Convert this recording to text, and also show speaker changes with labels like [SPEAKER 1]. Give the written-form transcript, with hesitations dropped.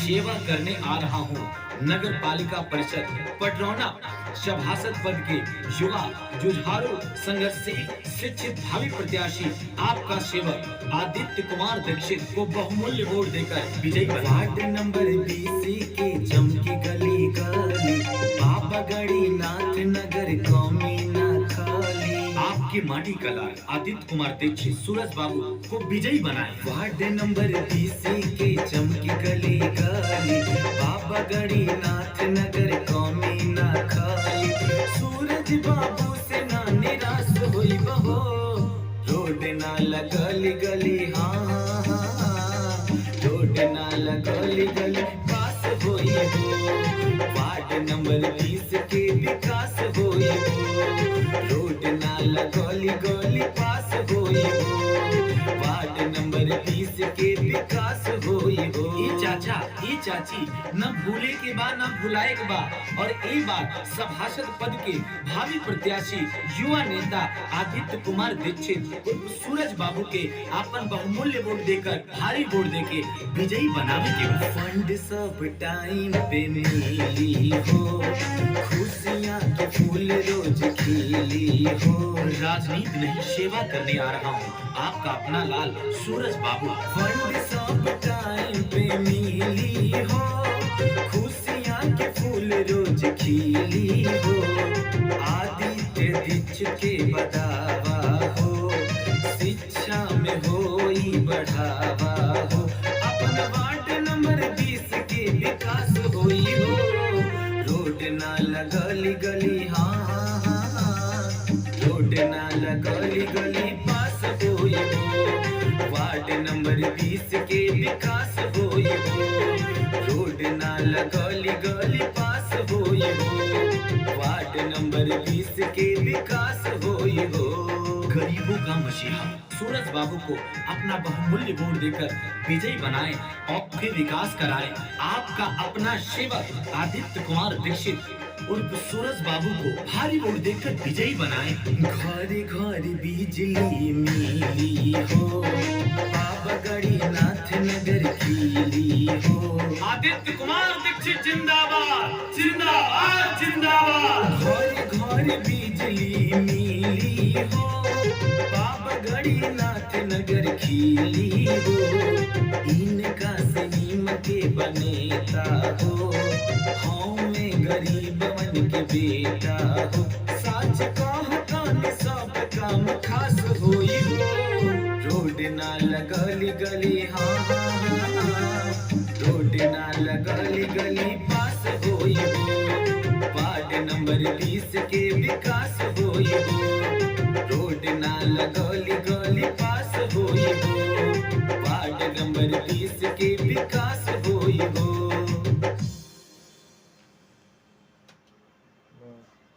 [SPEAKER 1] सेवा करने आ रहा हूँ। नगर पालिका परिषद पटरौना सभासद पद के युवा जुझारू संघर्षशील शिक्षित भावी प्रत्याशी आपका सेवक आदित्य कुमार दीक्षित को बहुमूल्य वोट देकर विजयी बना।
[SPEAKER 2] वार्ड नंबर 20 की चमकी गली गली, बाबा गणिनाथ नगर कौमी ना खाली।
[SPEAKER 1] आपकी माटी कला आदित्य कुमार दीक्षित सूरज बाबू को विजयी बनाए।
[SPEAKER 2] वार्ड नंबर 20 की चमकी गली गली, बाबा गणिनाथ नगर कौमी ना खाली। सूरज बाबू से ना निराश हुई बहो, रोड ना लगली गली, हाँ रोड ना लगली गली पास हुई हो। वार्ड नंबर 20 के विकास हुई हो, रोड ना लगली गली पास हुई हो। वार्ड नंबर 20 के विकास हुई हो।
[SPEAKER 1] ई चाचा ई चाची न भूले के बा न भुलाए के बा। और एक बार सभासद पद के भावी प्रत्याशी युवा नेता आदित्य कुमार दीक्षित उर्फ सूरज बाबू के अपन बहुमूल्य वोट देकर भारी वोट देके विजयी बनावे के बा।
[SPEAKER 2] फंड सब टाइम पे मिली हो, खुशियाँ के फूल रोज खिली हो।
[SPEAKER 1] राजनीति नहीं सेवा करने आ रहा हूँ, आपका अपना लाल सूरज बाबू।
[SPEAKER 2] फंड सब टाइम पे मिली हो, खुशियाँ के फूल रोज खिली हो। आदित्य दीक्षित के बदावा हो, शिक्षा में होई बढ़ावा हो। अपना वार्ड नंबर 20 के विकास होई हो, रोड ना लगली गली, हाँ रोड ना लगली गली पास होई हो। वार्ड नंबर 20 के विकास होई हो, रोड ना लगली गली पास होई हो। वार्ड नंबर 20 के विकास होई हो।
[SPEAKER 1] गरीबों का मसीहा सूरज बाबू को अपना बहुमूल्य वोट देकर विजयी बनाए और फिर विकास कराए। आपका अपना सेवक आदित्य कुमार दीक्षित उर्फ सूरज बाबू को भारी वोट देकर विजयी बनाए।
[SPEAKER 2] घर घर बिजली मिली हो, बाबा गणिनाथ नगर खिली हो।
[SPEAKER 1] आदित्य कुमार दीक्षित जिंदाबाद जिंदाबाद जिंदाबाद।
[SPEAKER 2] घर घर बिजली मिली हो, बाबा गणिनाथ नगर खिली हो। इनका से नीम के बनेता हो, हमें गरीबवन के बेटा हो। सच कहता नि सब काम खास होई हो, रोड ना लगली गली, हाँ रोड ना लगली गली पास होई हो। वार्ड नंबर 20 के विकास होई हो, रोड ना लगली गली पास होई हो। वार्ड नंबर 20 के विकास होई हो।